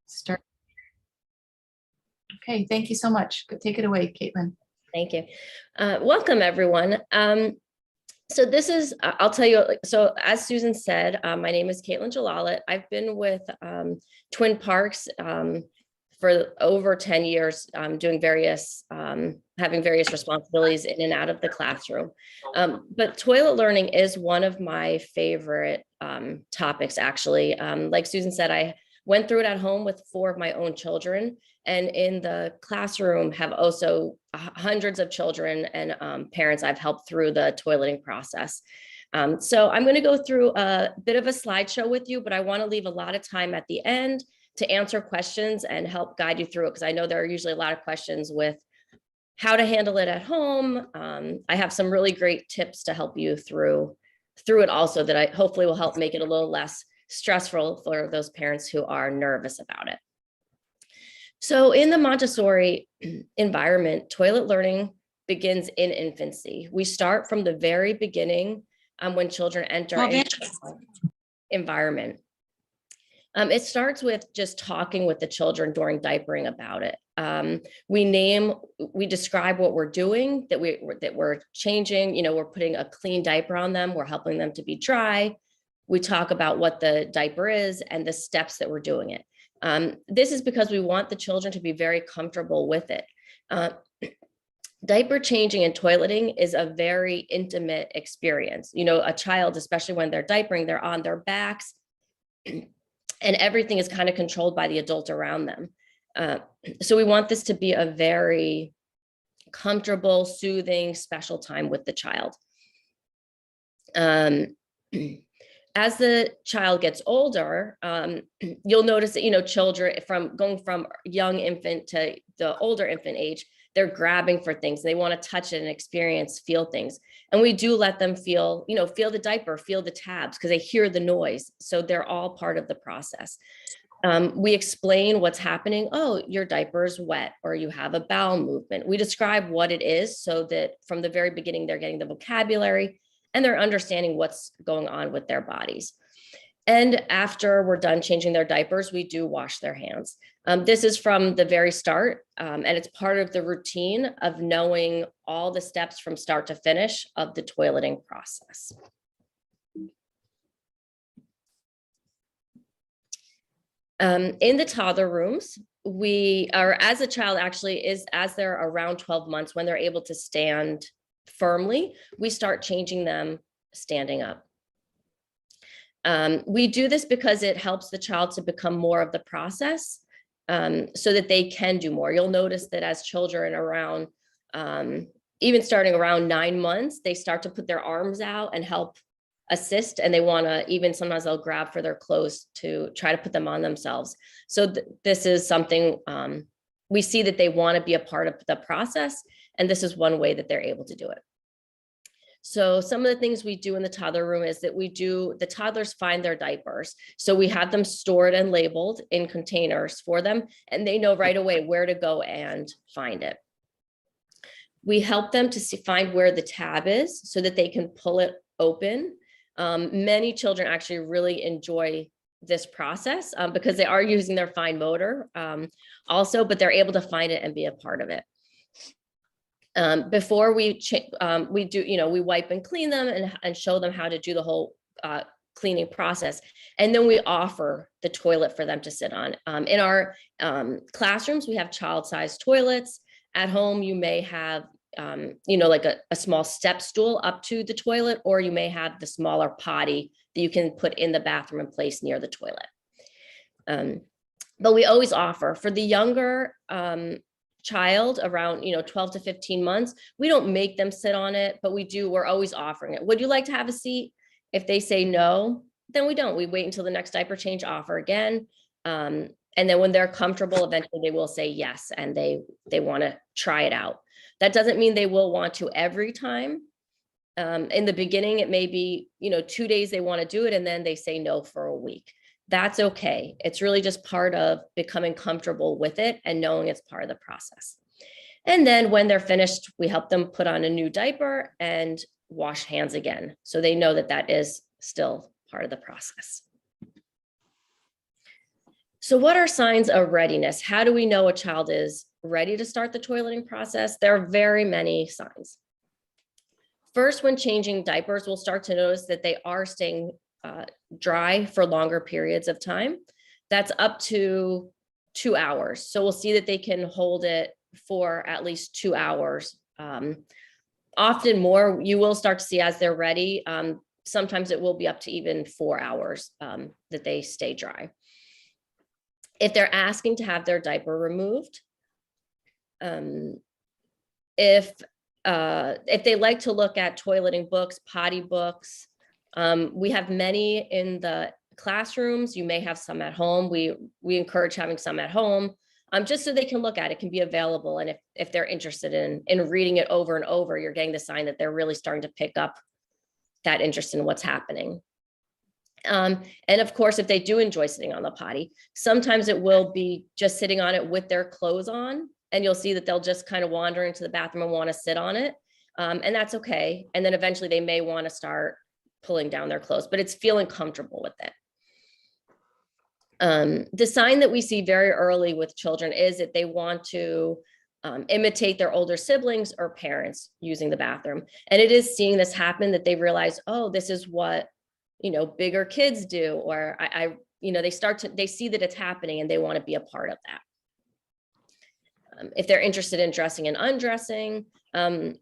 Start. Okay, thank you so much. Take it away, Caitlin. Thank you. Welcome, everyone. So this is, I'll tell you, so as Susan said, my name is Caitlin Jalalit. I've been with Twin Parks for over 10 years, doing various, having various responsibilities in and out of the classroom. But toilet learning is one of my favorite topics, actually. Like Susan said, I went through it at home with 4 of my own children, and in the classroom have also hundreds of children and parents I've helped through the toileting process. So I'm going to go through a bit of a slideshow with you, but I want to leave a lot of time at the end to answer questions and help guide you through it, because I know there are usually a lot of questions with how to handle it at home. I have some really great tips to help you through it also that I hopefully will help make it a little less stressful for those parents who are nervous about it. So in the Montessori environment, toilet learning begins in infancy. We start from the very beginning when children enter an environment. It starts with just talking with the children during diapering about it. We describe what we're doing, that we're changing, we're putting a clean diaper on them, we're helping them to be dry. We talk about what the diaper is and the steps that we're doing it. This is because we want the children to be very comfortable with it. Diaper changing and toileting is a very intimate experience. A child, especially when they're diapering, they're on their backs and everything is kind of controlled by the adult around them. So we want this to be a very comfortable, soothing, special time with the child. As the child gets older, you'll notice that, children going from young infant to the older infant age, they're grabbing for things. They want to touch it and experience, feel things. And we do let them feel the diaper, feel the tabs, because they hear the noise. So they're all part of the process. We explain what's happening. Oh, your diaper is wet, or you have a bowel movement. We describe what it is so that from the very beginning, they're getting the vocabulary and they're understanding what's going on with their bodies. And after we're done changing their diapers, we do wash their hands. This is from the very start, and it's part of the routine of knowing all the steps from start to finish of the toileting process. In the toddler rooms, as a child actually is, as they're around 12 months, when they're able to stand firmly, we start changing them standing up. We do this because it helps the child to become more of the process, so that they can do more. You'll notice that as children around, even starting around 9 months, they start to put their arms out and help assist, and they want to, even sometimes they'll grab for their clothes to try to put them on themselves. So this is something we see that they want to be a part of the process, and this is one way that they're able to do it. So some of the things we do in the toddler room is that the toddlers find their diapers. So we have them stored and labeled in containers for them, and they know right away where to go and find it. We help them to find where the tab is so that they can pull it open. Many children actually really enjoy this process because they are using their fine motor also, but they're able to find it and be a part of it. Before we do, we wipe and clean them and show them how to do the whole cleaning process. And then we offer the toilet for them to sit on. In our classrooms, we have child-sized toilets. At home, you may have, like a small step stool up to the toilet, or you may have the smaller potty that you can put in the bathroom and place near the toilet. But we always offer for the younger child around 12 to 15 months, we don't make them sit on it, but we're always offering it. Would you like to have a seat? If they say no, then we don't. We wait until the next diaper change, offer again. And then when they're comfortable, eventually they will say yes, and they want to try it out. That doesn't mean they will want to every time. In the beginning, it may be 2 days they want to do it, and then they say no for a week. That's okay. It's really just part of becoming comfortable with it and knowing it's part of the process. And then when they're finished, we help them put on a new diaper and wash hands again, so they know that that is still part of the process. So what are signs of readiness? How do we know a child is ready to start the toileting process? There are very many signs. First, when changing diapers, we'll start to notice that they are staying dry for longer periods of time. That's up to 2 hours. So we'll see that they can hold it for at least 2 hours. Often more, you will start to see as they're ready. Sometimes it will be up to even 4 hours that they stay dry. If they're asking to have their diaper removed, if they like to look at toileting books, potty books, we have many in the classrooms. You may have some at home. We encourage having some at home, just so they can look at it, can be available. And if they're interested in reading it over and over, you're getting the sign that they're really starting to pick up that interest in what's happening. And of course, if they do enjoy sitting on the potty, sometimes it will be just sitting on it with their clothes on, and you'll see that they'll just kind of wander into the bathroom and want to sit on it. And that's okay. And then eventually they may want to start pulling down their clothes, but it's feeling comfortable with it. The sign that we see very early with children is that they want to imitate their older siblings or parents using the bathroom. And it is seeing this happen that they realize, oh, this is what, bigger kids do, or they see that it's happening and they want to be a part of that. If they're interested in dressing and undressing, being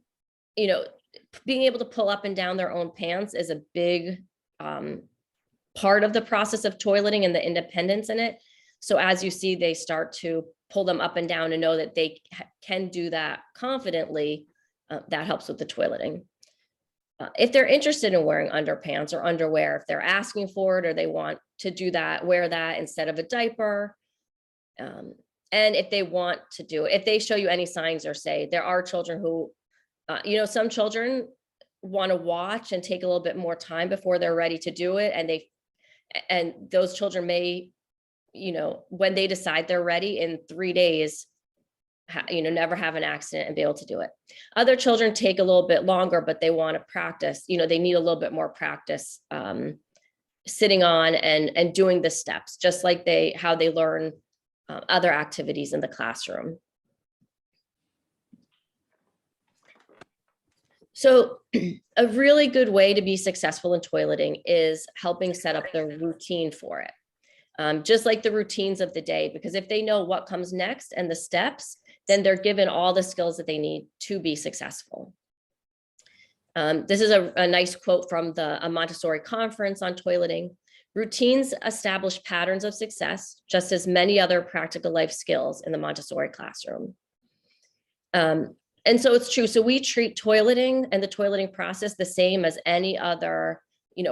able to pull up and down their own pants is a big part of the process of toileting and the independence in it. So as you see, they start to pull them up and down and know that they can do that confidently. That helps with the toileting. If they're interested in wearing underpants or underwear, if they're asking for it or they want to do that, wear that instead of a diaper. And if they want to do it, if they show you any signs or say, there are children who, some children want to watch and take a little bit more time before they're ready to do it. And those children may, when they decide they're ready in 3 days, never have an accident and be able to do it. Other children take a little bit longer, but they want to practice, they need a little bit more practice sitting on and doing the steps, just like how they learn other activities in the classroom. So a really good way to be successful in toileting is helping set up the routine for it. Just like the routines of the day, because if they know what comes next and the steps, then they're given all the skills that they need to be successful. This is a nice quote from a Montessori conference on toileting. Routines establish patterns of success, just as many other practical life skills in the Montessori classroom. And so it's true. So we treat toileting and the toileting process the same as any other,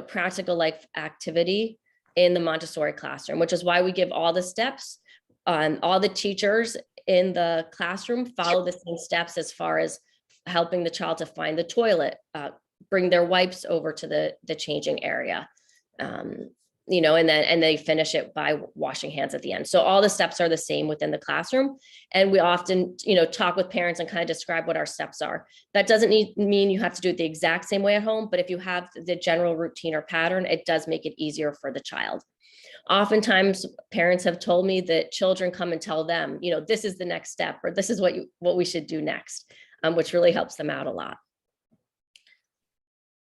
practical life activity in the Montessori classroom, which is why we give all the steps. All the teachers in the classroom follow the same steps as far as helping the child to find the toilet, bring their wipes over to the changing area, and they finish it by washing hands at the end. So all the steps are the same within the classroom. And we often, talk with parents and kind of describe what our steps are. That doesn't mean you have to do it the exact same way at home, but if you have the general routine or pattern, it does make it easier for the child. Oftentimes parents have told me that children come and tell them, this is the next step, or this is what we should do next, which really helps them out a lot.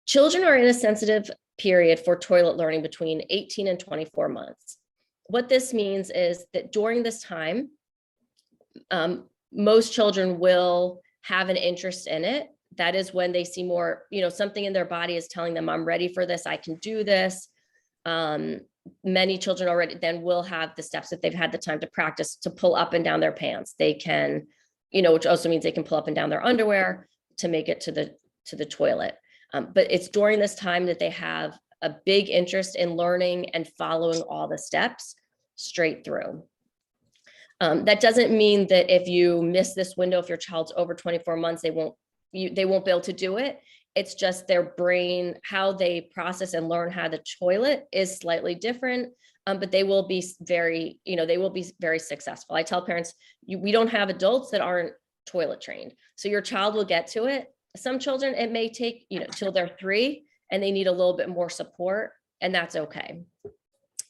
Children are in a sensitive period for toilet learning between 18 and 24 months. What this means is that during this time, most children will have an interest in it. That is when they see more, something in their body is telling them, I'm ready for this, I can do this. Many children already then will have the steps that they've had the time to practice to pull up and down their pants. They can, which also means they can pull up and down their underwear to make it to the toilet. But it's during this time that they have a big interest in learning and following all the steps straight through. That doesn't mean that if you miss this window, if your child's over 24 months, they won't be able to do it. It's just their brain, how they process and learn how to toilet is slightly different, but they will be very successful. I tell parents, we don't have adults that aren't toilet trained. So your child will get to it. Some children, it may take, till they're 3 and they need a little bit more support, and that's okay.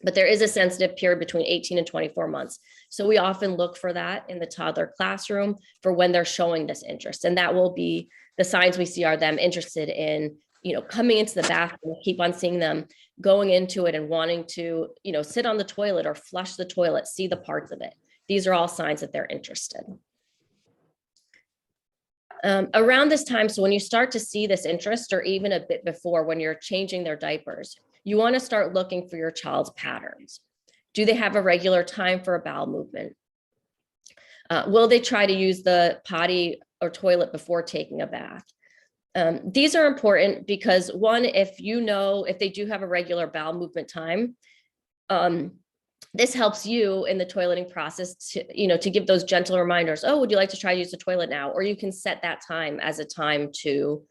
but there is a sensitive period between 18 and 24 months. So we often look for that in the toddler classroom for when they're showing this interest. And that will be the signs we see are them interested in, coming into the bathroom, keep on seeing them going into it and wanting to, sit on the toilet or flush the toilet, see the parts of it. These are all signs that they're interested. Around this time, so when you start to see this interest, or even a bit before when you're changing their diapers, you want to start looking for your child's patterns. Do they have a regular time for a bowel movement? Will they try to use the potty or toilet before taking a bath? These are important because one, if they do have a regular bowel movement time, this helps you in the toileting process to give those gentle reminders. Oh, would you like to try to use the toilet now? Or you can set that time as a time to,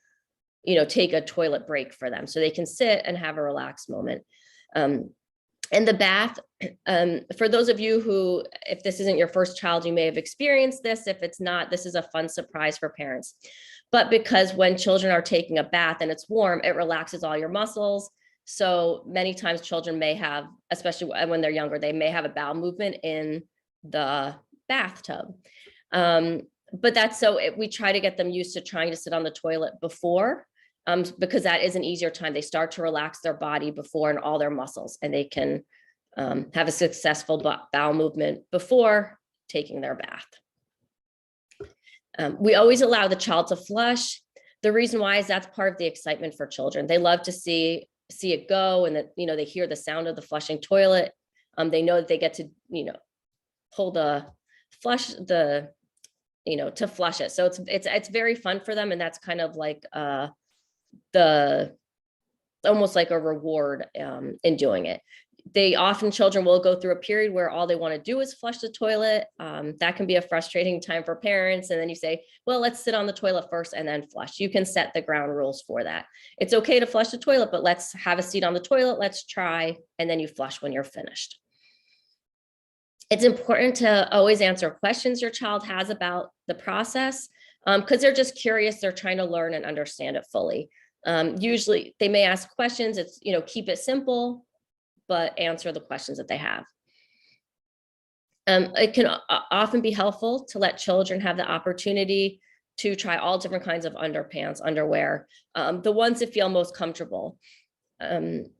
take a toilet break for them so they can sit and have a relaxed moment. In the bath, for those of you who, if this isn't your first child, you may have experienced this. If it's not, this is a fun surprise for parents. But because when children are taking a bath and it's warm, it relaxes all your muscles. So many times children may have, especially when they're younger, they may have a bowel movement in the bathtub. But that's we try to get them used to trying to sit on the toilet before, because that is an easier time. They start to relax their body before and all their muscles, and they can have a successful bowel movement before taking their bath. We always allow the child to flush. The reason why is that's part of the excitement for children. They love to see it go, and that, they hear the sound of the flushing toilet. They know that they get to, pull the flush, to flush it. So it's very fun for them. And that's kind of like almost like a reward in doing it. Children will go through a period where all they want to do is flush the toilet. That can be a frustrating time for parents. And then you say, well, let's sit on the toilet first and then flush. You can set the ground rules for that. It's okay to flush the toilet, but let's have a seat on the toilet. Let's try. And then you flush when you're finished. It's important to always answer questions your child has about the process, because they're just curious. They're trying to learn and understand it fully. Usually they may ask questions. It's, keep it simple, but answer the questions that they have. It can often be helpful to let children have the opportunity to try all different kinds of underpants, underwear, the ones that feel most comfortable.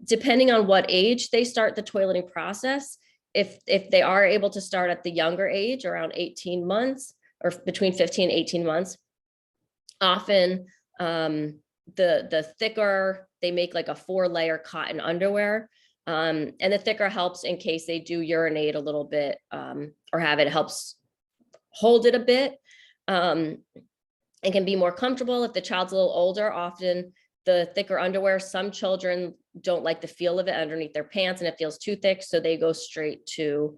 Depending on what age they start the toileting process, if they are able to start at the younger age, around 18 months or between 15 and 18 months, often the thicker, they make like a 4-layer cotton underwear. And the thicker helps in case they do urinate a little bit, or it helps hold it a bit. It can be more comfortable if the child's a little older. Often the thicker underwear, some children don't like the feel of it underneath their pants and it feels too thick, so they go straight to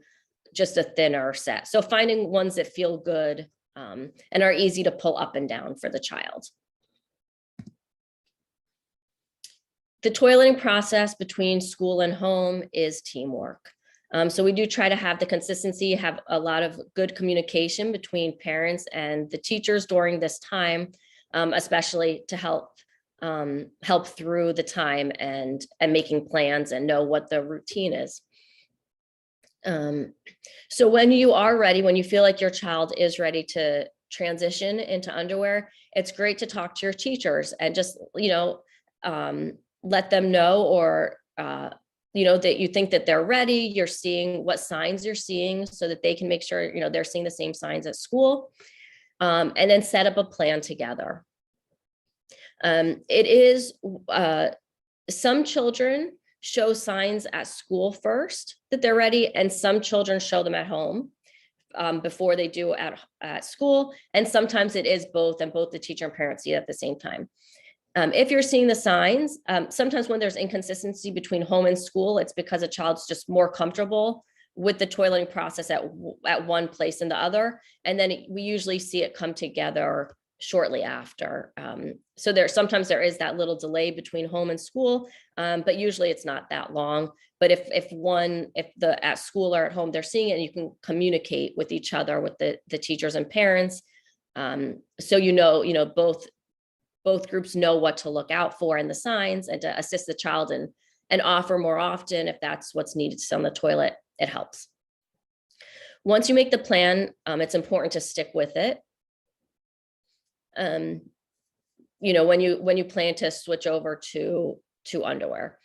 just a thinner set. So finding ones that feel good and are easy to pull up and down for the child. The toileting process between school and home is teamwork. So we do try to have the consistency, have a lot of good communication between parents and the teachers during this time, especially to help through the time and making plans and know what the routine is. So when you are ready, when you feel like your child is ready to transition into underwear, it's great to talk to your teachers and just, let them know, or, that you think that they're ready, you're seeing what signs you're seeing so that they can make sure, they're seeing the same signs at school, and then set up a plan together. It is, some children show signs at school first that they're ready, and some children show them at home before they do at school. And sometimes it is both, and both the teacher and parents see it at the same time. If you're seeing the signs, sometimes when there's inconsistency between home and school, it's because a child's just more comfortable with the toileting process at one place than the other. And then we usually see it come together shortly after. So sometimes there is that little delay between home and school, but usually it's not that long. But if at school or at home, they're seeing it, and you can communicate with each other, with the teachers and parents. So both groups know what to look out for in the signs, and to assist the child in and offer more often if that's what's needed to sit on the toilet. It helps. Once you make the plan, it's important to stick with it. You know, when you plan to switch over to underwear,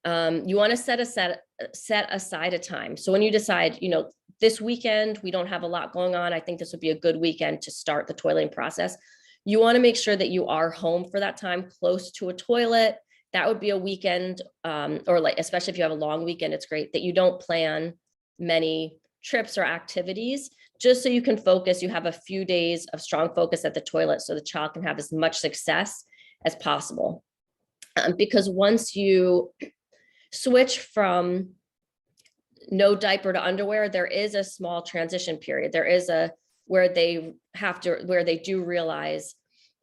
you want to set aside a time. So when you decide, you know, this weekend we don't have a lot going on, I think this would be a good weekend to start the toileting process. You want to make sure that you are home for that time, close to a toilet. That would be a weekend, or like, especially if you have a long weekend, it's great that you don't plan many trips or activities, just so you can focus. You have a few days of strong focus at the toilet so the child can have as much success as possible. Because once you switch from no diaper to underwear, there is a small transition period. There is where they do realize,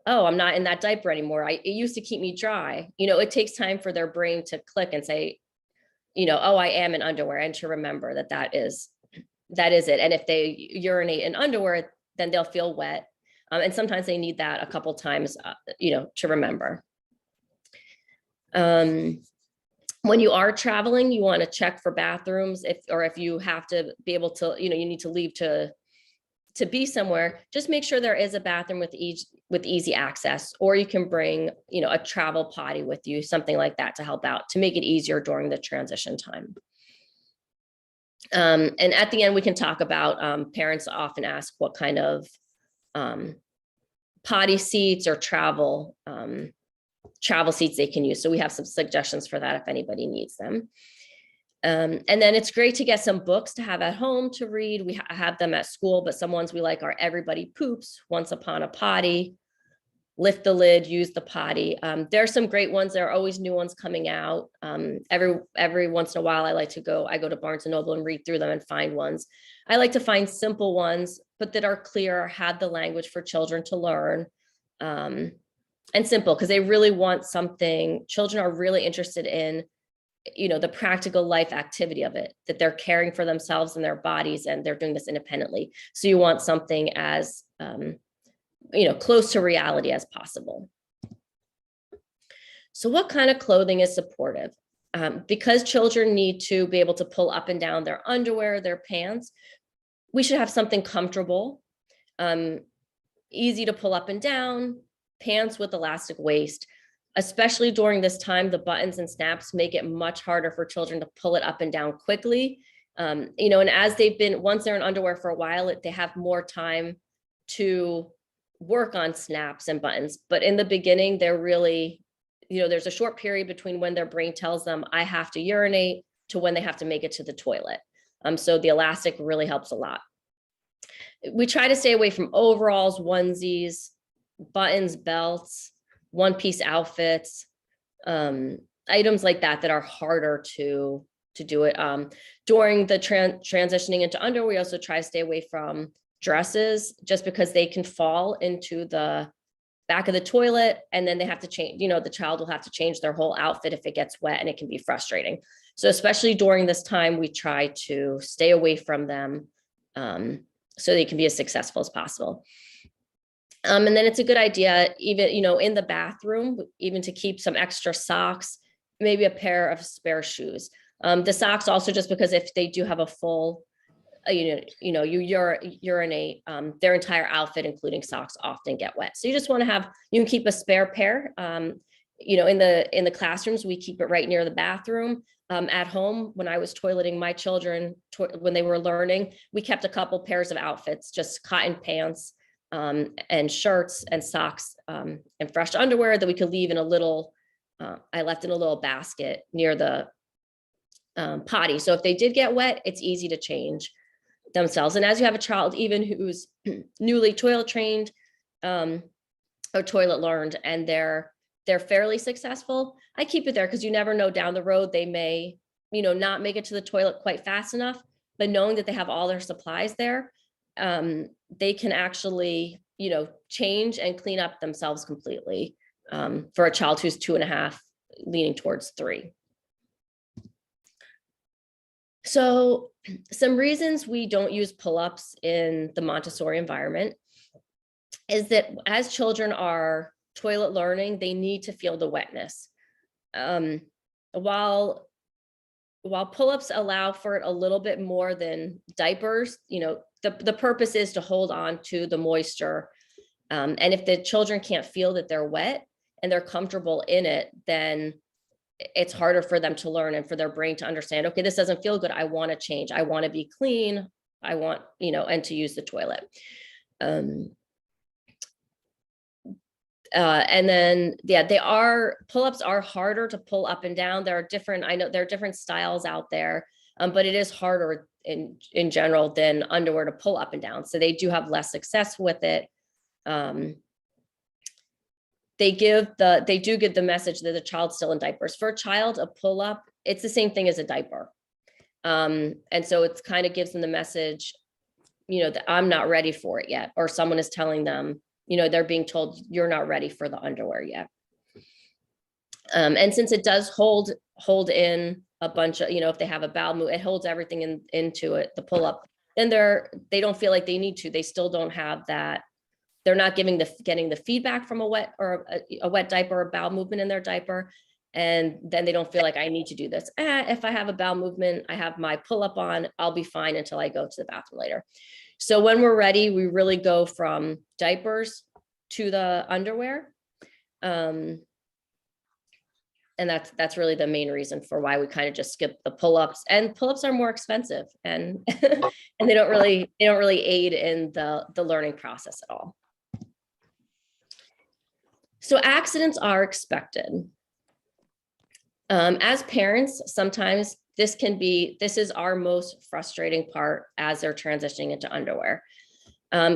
oh, I'm not in that diaper anymore. It used to keep me dry. You know, it takes time for their brain to click and say, you know, oh, I am in underwear, and to remember that is it. And if they urinate in underwear, then they'll feel wet. And sometimes they need that a couple times, you know, to remember. When you are traveling, you want to check for bathrooms, if you have to be able to, you know, you need to leave to be somewhere, just make sure there is a bathroom with easy access, or you can bring, you know, a travel potty with you, something like that, to help out, to make it easier during the transition time. And at the end, we can talk about, parents often ask what kind of potty seats or travel seats they can use. So we have some suggestions for that if anybody needs them. And then it's great to get some books to have at home to read. We have them at school, but some ones we like are Everybody Poops, Once Upon a Potty, Lift the Lid, Use the Potty. There are some great ones. There are always new ones coming out. Every once in a while, I go to Barnes and Noble and read through them and find ones. I like to find simple ones, but that are clear, have the language for children to learn, and simple, because they really want something. Children are really interested in, you know, the practical life activity of it, that they're caring for themselves and their bodies, and they're doing this independently. So you want something as, you know, close to reality as possible. So what kind of clothing is supportive? Because children need to be able to pull up and down their underwear, their pants, we should have something comfortable, easy to pull up and down, pants with elastic waist. Especially during this time, the buttons and snaps make it much harder for children to pull it up and down quickly. You know, and as once they're in underwear for a while, they have more time to work on snaps and buttons. But in the beginning, they're really, you know, there's a short period between when their brain tells them I have to urinate to when they have to make it to the toilet. So the elastic really helps a lot. We try to stay away from overalls, onesies, buttons, belts, one-piece outfits, items like that are harder to do it. During the transitioning into underwear, we also try to stay away from dresses, just because they can fall into the back of the toilet, and then they have to change, you know, the child will have to change their whole outfit if it gets wet, and it can be frustrating. So especially during this time, we try to stay away from them, so they can be as successful as possible. And then it's a good idea, even, you know, in the bathroom, even to keep some extra socks, maybe a pair of spare shoes. The socks also, just because if they do have a full, you urinate, their entire outfit, including socks, often get wet. So you just want to have, you can keep a spare pair. You know, in the classrooms, we keep it right near the bathroom. At home, when I was toileting my children, when they were learning, we kept a couple pairs of outfits, just cotton pants, and shirts and socks, and fresh underwear that we could leave in a little, I left in a little basket near the potty. So if they did get wet, it's easy to change themselves. And as you have a child, even who's newly toilet trained, or toilet learned, and they're fairly successful, I keep it there, because you never know, down the road, they may, you know, not make it to the toilet quite fast enough, but knowing that they have all their supplies there, they can actually, you know, change and clean up themselves completely, for a child who's 2.5, leaning towards 3. So some reasons we don't use pull-ups in the Montessori environment is that as children are toilet learning, they need to feel the wetness. while pull-ups allow for it a little bit more than diapers, the purpose is to hold on to the moisture. And if the children can't feel that they're wet and they're comfortable in it, then it's harder for them to learn and for their brain to understand, okay, this doesn't feel good. I want to change. I want to be clean. I want, and to use the toilet. And then, pull-ups are harder to pull up and down. I know there are different styles out there, but it is harder in general than underwear to pull up and down. So they do have less success with it. They do give the message that the child's still in diapers. For a child, a pull-up, it's the same thing as a diaper. And so it's kind of gives them the message, that I'm not ready for it yet, or someone is telling them, they're being told you're not ready for the underwear yet. And since it does hold in a bunch of, if they have a bowel movement, it holds everything into it, the pull-up, then they don't feel like they need to. They still don't have that. They're not getting the feedback from a wet diaper or bowel movement in their diaper. And then they don't feel like I need to do this. If I have a bowel movement, I have my pull-up on, I'll be fine until I go to the bathroom later. So when we're ready, we really go from diapers to the underwear. And that's really the main reason for why we kind of just skip the pull-ups. And pull-ups are more expensive, and and they don't really aid in the learning process at all. So accidents are expected. As parents, sometimes this is our most frustrating part as they're transitioning into underwear. So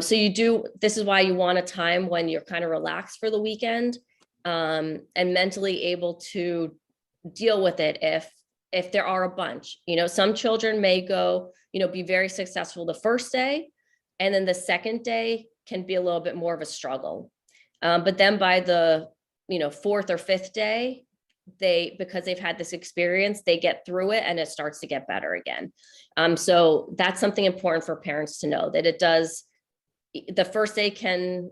this is why you want a time when you're kind of relaxed for the weekend, and mentally able to deal with it if there are a bunch. Some children may go, be very successful the first day, and then the second day can be a little bit more of a struggle. But then by the, fourth or fifth day, because they've had this experience, they get through it and it starts to get better again. So that's something important for parents to know, that the first day can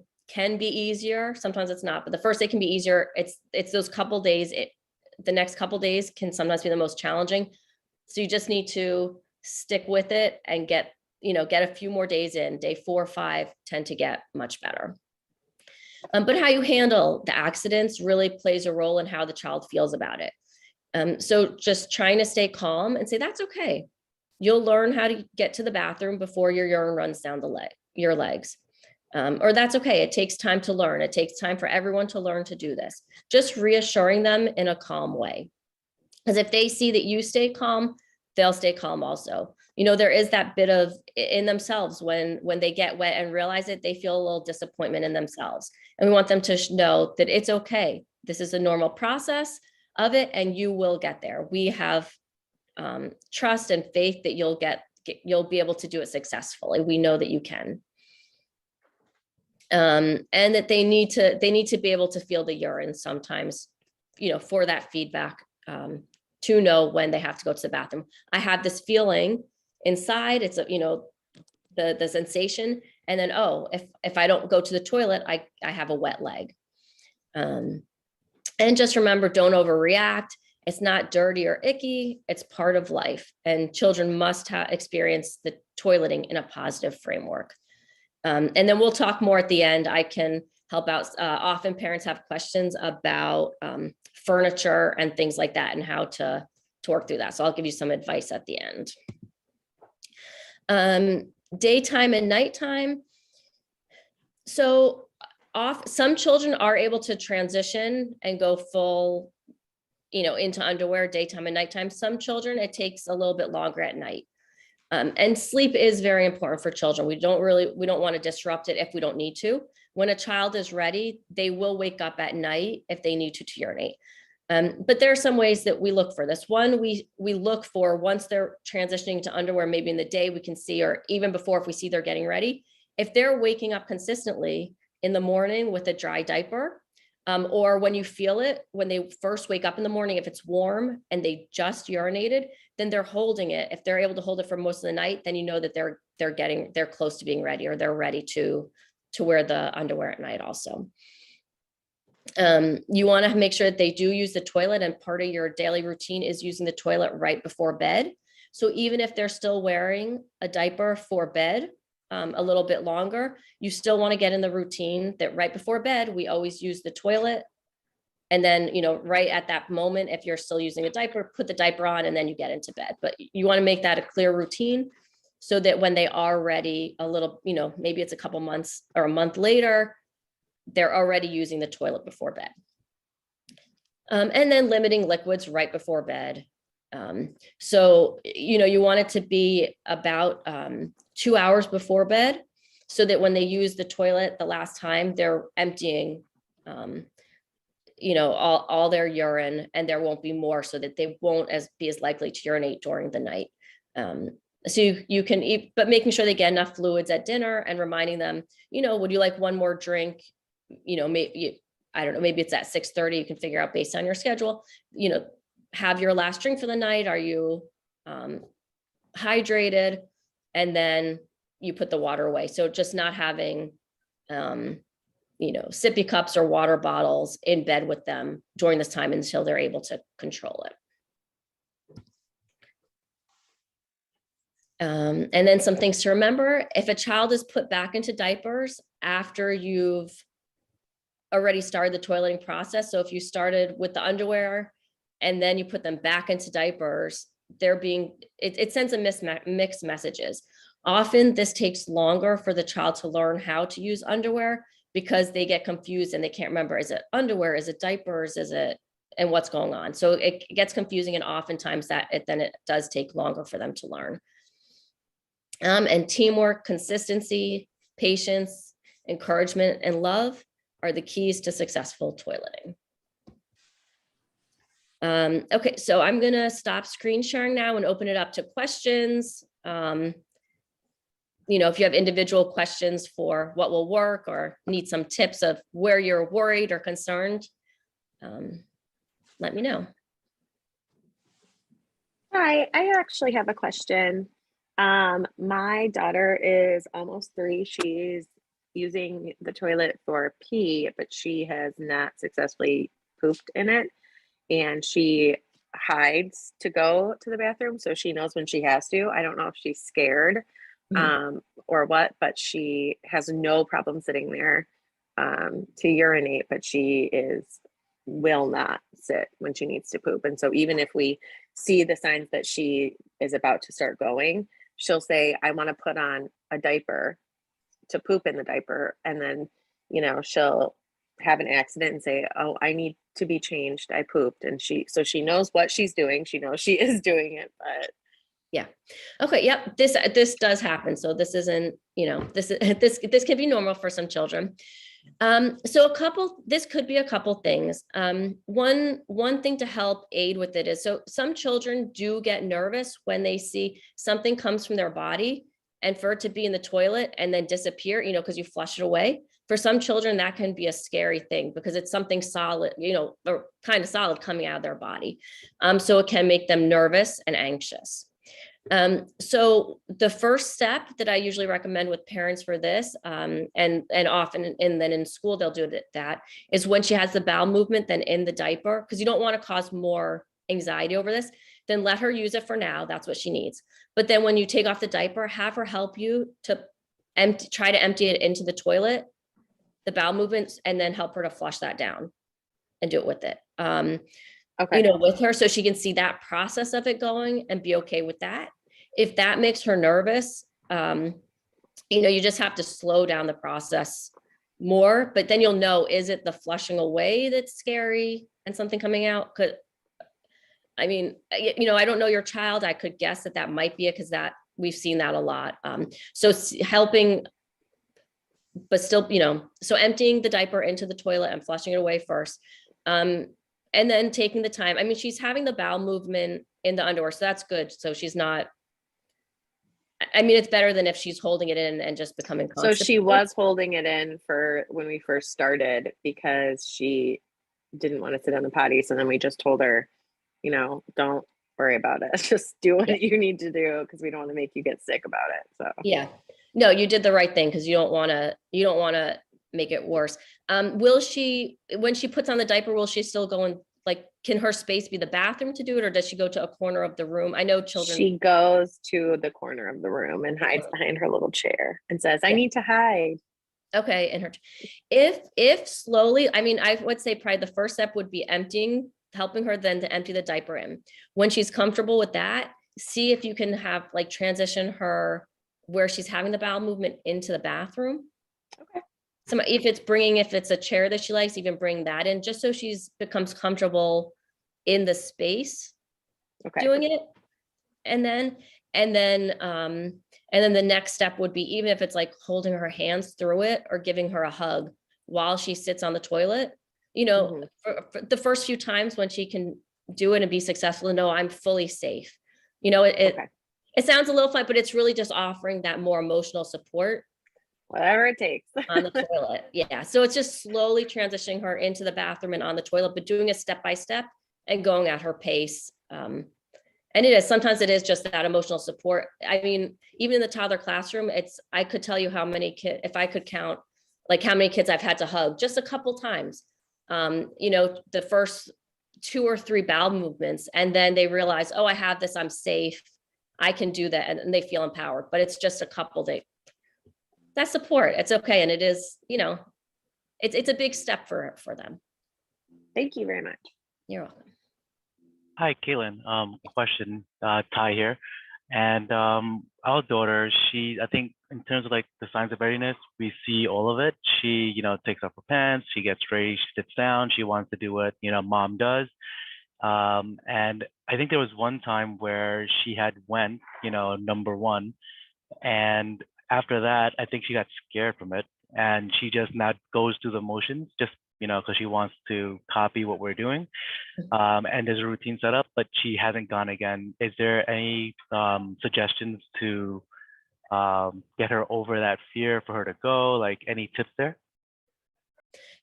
be easier. Sometimes it's not, but the first day can be easier. It's those couple days. The next couple days can sometimes be the most challenging. So you just need to stick with it and get a few more days in. Day 4 or 5 tend to get much better. But how you handle the accidents really plays a role in how the child feels about it. So just trying to stay calm and say, that's okay. You'll learn how to get to the bathroom before your urine runs down your legs. Or that's okay. It takes time to learn. It takes time for everyone to learn to do this. Just reassuring them in a calm way. Because if they see that you stay calm, they'll stay calm also. There is that bit of in themselves when they get wet and realize it, they feel a little disappointment in themselves. And we want them to know that it's okay. This is a normal process of it, and you will get there. We have trust and faith that you'll be able to do it successfully. We know that you can. And that they need to be able to feel the urine sometimes, for that feedback, to know when they have to go to the bathroom. I have this feeling inside, it's the sensation, and then if I don't go to the toilet, I have a wet leg. And just remember, don't overreact. It's not dirty or icky. It's part of life, and children must experience the toileting in a positive framework. And then we'll talk more at the end. I can help out. Often parents have questions about furniture and things like that, and how to work through that. So I'll give you some advice at the end. Daytime and nighttime. So some children are able to transition and go full, into underwear daytime and nighttime. Some children, it takes a little bit longer at night. And sleep is very important for children. We don't want to disrupt it if we don't need to. When a child is ready, they will wake up at night if they need to urinate. But there are some ways that we look for this. One, we look for, once they're transitioning to underwear, maybe in the day we can see, or even before, if we see they're getting ready, if they're waking up consistently in the morning with a dry diaper, or when you feel it, when they first wake up in the morning, if it's warm and they just urinated, then they're holding it. If they're able to hold it for most of the night, then you know that they're close to being ready, or they're ready to wear the underwear at night also. You want to make sure that they do use the toilet, and part of your daily routine is using the toilet right before bed. So even if they're still wearing a diaper for bed, a little bit longer, you still want to get in the routine that right before bed, we always use the toilet. And then, right at that moment, if you're still using a diaper, put the diaper on and then you get into bed. But you want to make that a clear routine so that when they are ready, a little, maybe it's a couple months or a month later, they're already using the toilet before bed. And then limiting liquids right before bed. So, you want it to be about 2 hours before bed so that when they use the toilet the last time, they're emptying, all their urine, and there won't be more, so that they won't be as likely to urinate during the night. So you can eat, but making sure they get enough fluids at dinner and reminding them, would you like one more drink? Maybe, I don't know, maybe it's at 6:30, you can figure out based on your schedule, have your last drink for the night. Are you hydrated? And then you put the water away. So just not having, sippy cups or water bottles in bed with them during this time until they're able to control it. And then some things to remember: if a child is put back into diapers after you've already started the toileting process, so if you started with the underwear and then you put them back into diapers, it sends mixed messages. Often this takes longer for the child to learn how to use underwear because they get confused and they can't remember, is it underwear, is it diapers, and what's going on. So it gets confusing, and oftentimes then it does take longer for them to learn. And teamwork, consistency, patience, encouragement, and love are the keys to successful toileting. Okay, so I'm gonna stop screen sharing now and open it up to questions. If you have individual questions for what will work or need some tips of where you're worried or concerned, let me know. Hi, I actually have a question. My daughter is almost 3. She's using the toilet for pee, but she has not successfully pooped in it. And she hides to go to the bathroom, so she knows when she has to. I don't know if she's scared or what, but she has no problem sitting there to urinate, but she will not sit when she needs to poop. And so even if we see the signs that she is about to start going, she'll say, I want to put on a diaper to poop in the diaper. And then, she'll have an accident and say, oh, I need to be changed. I pooped. And she knows what she's doing. She knows she is doing it, but yeah. Okay. Yep. This does happen. So this isn't, this can be normal for some children. So this could be a couple things. One thing to help aid with it is, so some children do get nervous when they see something comes from their body, and for it to be in the toilet and then disappear, because you flush it away. For some children, that can be a scary thing because it's something solid, or kind of solid coming out of their body. So it can make them nervous and anxious. So the first step that I usually recommend with parents for this, and often, and then in school, they'll do that, is when she has the bowel movement, then in the diaper, because you don't want to cause more anxiety over this, then let her use it for now. That's what she needs. But then when you take off the diaper, have her help you to try to empty it into the toilet, the bowel movements, and then help her to flush that down and do it with it. okay. With her, so she can see that process of it going and be okay with that. If that makes her nervous, you just have to slow down the process more, but then you'll know, is it the flushing away that's scary and something coming out? I don't know your child. I could guess that might be it, because we've seen that a lot. So helping, but still, so emptying the diaper into the toilet and flushing it away first. And then taking the time. She's having the bowel movement in the underwear, so that's good. So she's not, it's better than if she's holding it in and just becoming constipated. So she was holding it in for when we first started because she didn't want to sit on the potty. So then we just told her, don't worry about it. Just do what you need to do, because we don't want to make you get sick about it. So yeah, no, you did the right thing, because you don't want to make it worse. Will she, when she puts on the diaper, will she still go in, like, can her space be the bathroom to do it, or does she go to a corner of the room? I know children. She goes to the corner of the room and hides behind her little chair and says, I Yeah. need to hide. Okay, and her, if slowly, I mean, I would say probably the first step would be emptying, helping her then to empty the diaper in. When she's comfortable with that, see if you can have like transition her where she's having the bowel movement into the bathroom. Okay. So if it's a chair that she likes, even bring that in, just so she's becomes comfortable in the space Okay. doing it. And then the next step would be, even if it's like holding her hands through it or giving her a hug while she sits on the toilet, you know, for the first few times when she can do it and be successful, no, I'm fully safe. You know, Okay. it sounds a little fun, but it's really just offering that more emotional support Whatever it takes. on the toilet. Yeah. So it's just slowly transitioning her into the bathroom and on the toilet, but doing it step by step and going at her pace. And sometimes it is just that emotional support. I mean, even in the toddler classroom, I could tell you how many kids, if I could count, like how many kids I've had to hug just a couple times, you know, the first 2 or 3 bowel movements, and then they realize, oh, I have this, I'm safe, I can do that. And they feel empowered, but it's just a couple that support. It's okay. And it is, you know, it's a big step for them. Thank you very much. You're welcome. Hi, Caitlin. Question, Ty here. And our daughter, I think in terms of like the signs of readiness, we see all of it. She, takes off her pants, she gets ready, she sits down, she wants to do what, mom does. And I think there was one time where she had went, number one. And after that, I think she got scared from it. And she just now goes through the motions, just because she wants to copy what we're doing. And there's a routine set up, but she hasn't gone again. Is there any suggestions to get her over that fear, for her to go? Like, any tips there?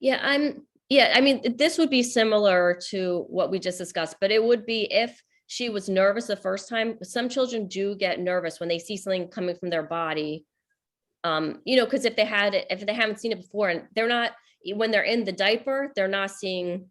Yeah, I mean, this would be similar to what we just discussed, but it would be if she was nervous the first time. Some children do get nervous when they see something coming from their body. Because if they haven't seen it before, and they're not, when they're in the diaper, they're not seeing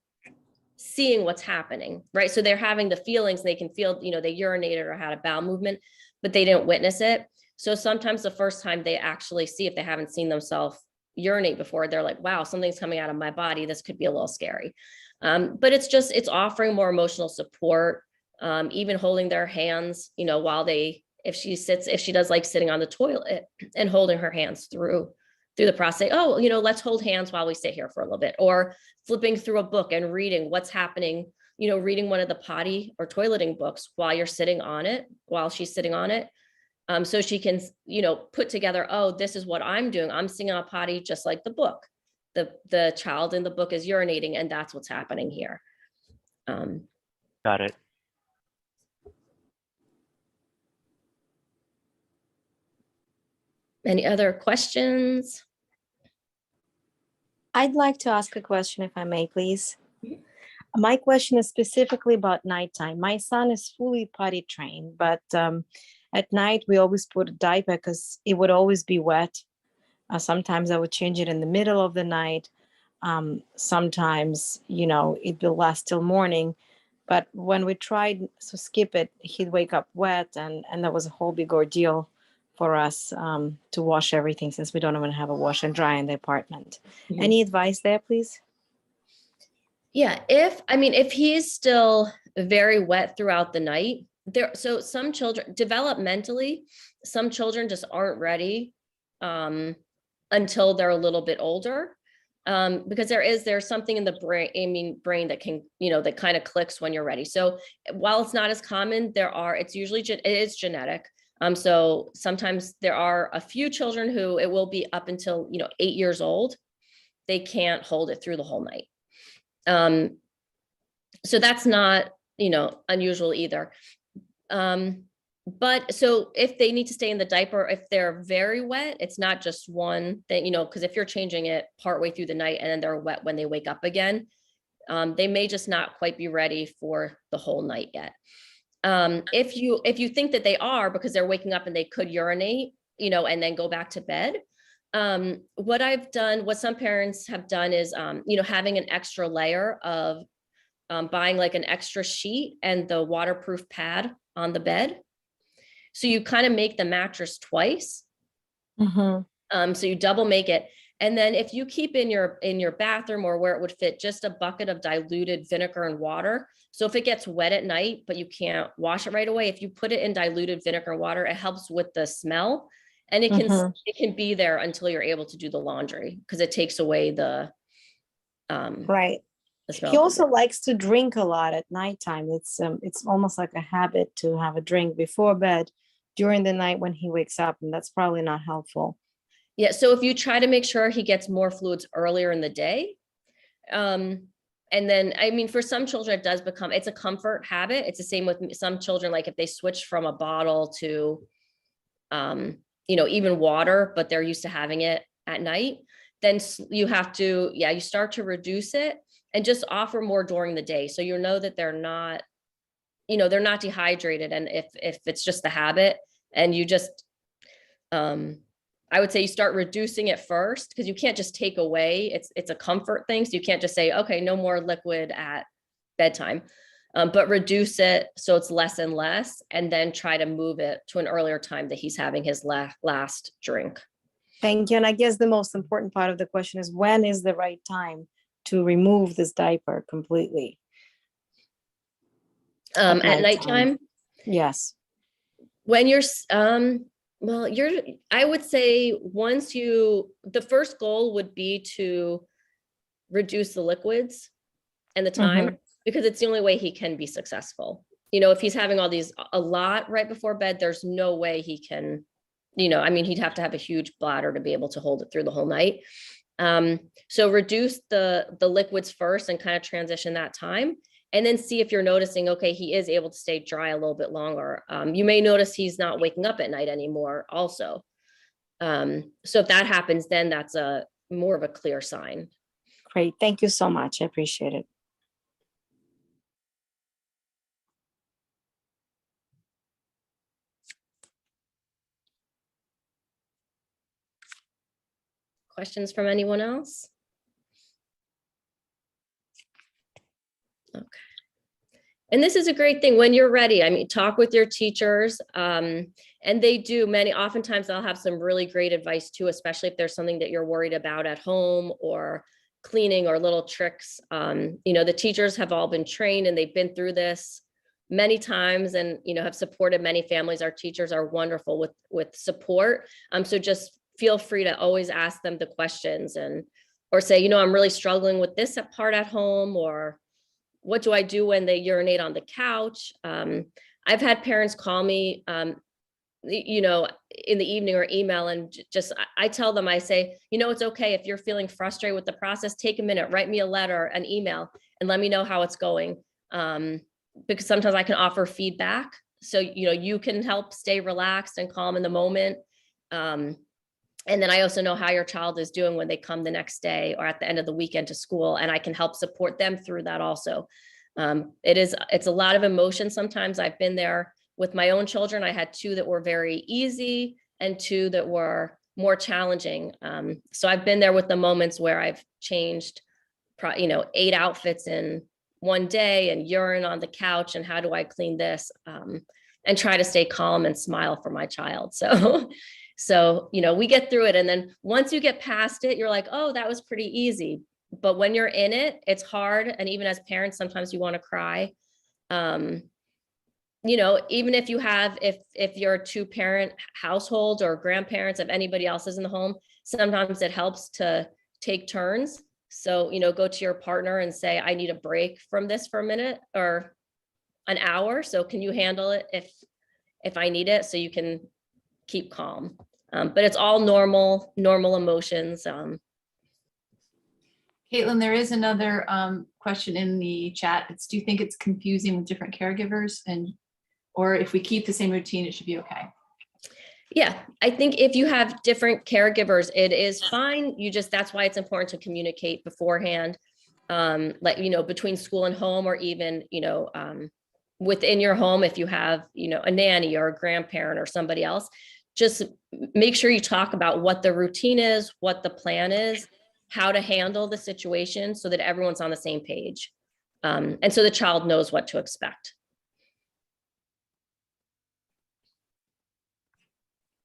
what's happening, right? So they're having the feelings, they can feel, they urinated or had a bowel movement, but they didn't witness it. So sometimes the first time they actually see, if they haven't seen themselves urinate before, they're like, wow, something's coming out of my body. This could be a little scary. But it's offering more emotional support, even holding their hands, while if she does like sitting on the toilet and holding her hands through the process. Oh, let's hold hands while we sit here for a little bit, or flipping through a book and reading what's happening, reading one of the potty or toileting books while she's sitting on it. So she can, put together, oh, this is what I'm doing. I'm sitting on a potty just like the book. The child in the book is urinating, and that's what's happening here. Got it. Any other questions? I'd like to ask a question, if I may, please. My question is specifically about nighttime. My son is fully potty trained, but at night we always put a diaper because it would always be wet. Sometimes I would change it in the middle of the night. Sometimes, it will last till morning. But when we tried to skip it, he'd wake up wet, and that was a whole big ordeal for us to wash everything, since we don't even have a wash and dry in the apartment. Mhm. Any advice there, please? Yeah, if he's still very wet throughout the night, so some children developmentally, some children just aren't ready until they're a little bit older. Because there's something in the brain that can, that kind of clicks when you're ready. So while it's not as common, it is genetic. So sometimes there are a few children who it will be up until, 8 years old. They can't hold it through the whole night. So that's not, unusual either. But so if they need to stay in the diaper, if they're very wet, it's not just one thing, because if you're changing it partway through the night and then they're wet when they wake up again, they may just not quite be ready for the whole night yet. If you think that they are, because they're waking up and they could urinate, and then go back to bed, What I've done, what some parents have done is, having an extra layer of buying like an extra sheet and the waterproof pad on the bed. So you kind of make the mattress twice. So you double make it. And then if you keep in your bathroom or where it would fit, just a bucket of diluted vinegar and water. So if it gets wet at night, but you can't wash it right away, if you put it in diluted vinegar and water, it helps with the smell. And it can be there until you're able to do the laundry because it takes away the Right. the smell. He also likes to drink a lot at nighttime. It's almost like a habit to have a drink before bed during the night when he wakes up, and that's probably not helpful. Yeah, so if you try to make sure he gets more fluids earlier in the day, and then, I mean, for some children, it's a comfort habit. It's the same with some children, like if they switch from a bottle to, even water, but they're used to having it at night, then you have to, you start to reduce it and just offer more during the day. So you know that they're not dehydrated. And if it's just the habit and you just, I would say you start reducing it first because you can't just take away. It's a comfort thing. So you can't just say, okay, no more liquid at bedtime, but reduce it so it's less and less, and then try to move it to an earlier time that he's having his last drink. Thank you. And I guess the most important part of the question is, when is the right time to remove this diaper completely? At nighttime? Yes. When you're, well, I would say the first goal would be to reduce the liquids and the time, because it's the only way he can be successful. If he's having a lot right before bed, there's no way he can, he'd have to have a huge bladder to be able to hold it through the whole night. So reduce the liquids first and kind of transition that time. And then see if you're noticing, okay, he is able to stay dry a little bit longer. You may notice he's not waking up at night anymore also. So if that happens, then that's more of a clear sign. Great. Thank you so much. I appreciate it. Questions from anyone else? Okay. And this is a great thing when you're ready. I mean, talk with your teachers, and they do oftentimes they'll have some really great advice too, especially if there's something that you're worried about at home or cleaning or little tricks. The teachers have all been trained and they've been through this many times and, have supported many families. Our teachers are wonderful with support. So just feel free to always ask them the questions or say, I'm really struggling with this part at home, or what do I do when they urinate on the couch? I've had parents call me, in the evening or email, and I tell them, I say, it's okay if you're feeling frustrated with the process, take a minute, write me a letter, an email, and let me know how it's going. Because sometimes I can offer feedback. So, you can help stay relaxed and calm in the moment. And then I also know how your child is doing when they come the next day or at the end of the weekend to school, and I can help support them through that also. It's a lot of emotion. Sometimes I've been there with my own children. I had 2 that were very easy and 2 that were more challenging. So I've been there with the moments where I've changed, 8 outfits in one day and urine on the couch, and how do I clean this? And try to stay calm and smile for my child. So, we get through it. And then once you get past it, you're like, oh, that was pretty easy. But when you're in it, it's hard. And even as parents, sometimes you want to cry. Even if you're a 2-parent household or grandparents, if anybody else is in the home, sometimes it helps to take turns. So, go to your partner and say, I need a break from this for a minute or an hour. So can you handle it if I need it, so you can keep calm. But it's all normal emotions. Caitlin, there is another question in the chat. Do you think it's confusing with different caregivers, or if we keep the same routine, it should be okay? Yeah, I think if you have different caregivers, it is fine. That's why it's important to communicate beforehand, between school and home, or even, within your home, if you have, a nanny or a grandparent or somebody else, just make sure you talk about what the routine is, what the plan is, how to handle the situation so that everyone's on the same page. And so the child knows what to expect.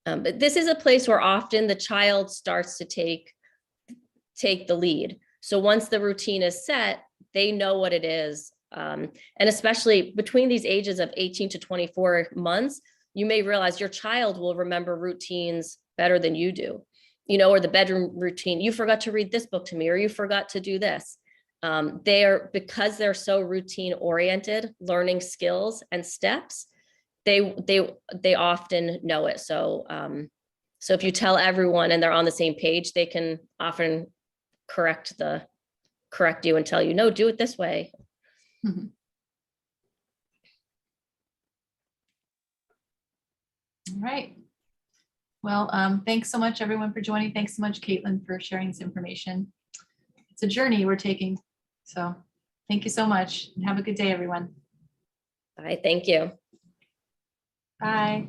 But this is a place where often the child starts to take the lead. So once the routine is set, they know what it is. And especially between these ages of 18 to 24 months, you may realize your child will remember routines better than you do, you know, or the bedroom routine. You forgot to read this book to me, or you forgot to do this. Because they're so routine oriented, learning skills and steps, they often know it. So so if you tell everyone and they're on the same page, they can often correct you and tell you, no, do it this way. Mhm. All right. Well, thanks so much, everyone, for joining. Thanks so much, Caitlin, for sharing this information. It's a journey we're taking. So thank you so much, and have a good day, everyone. All right, thank you. Bye.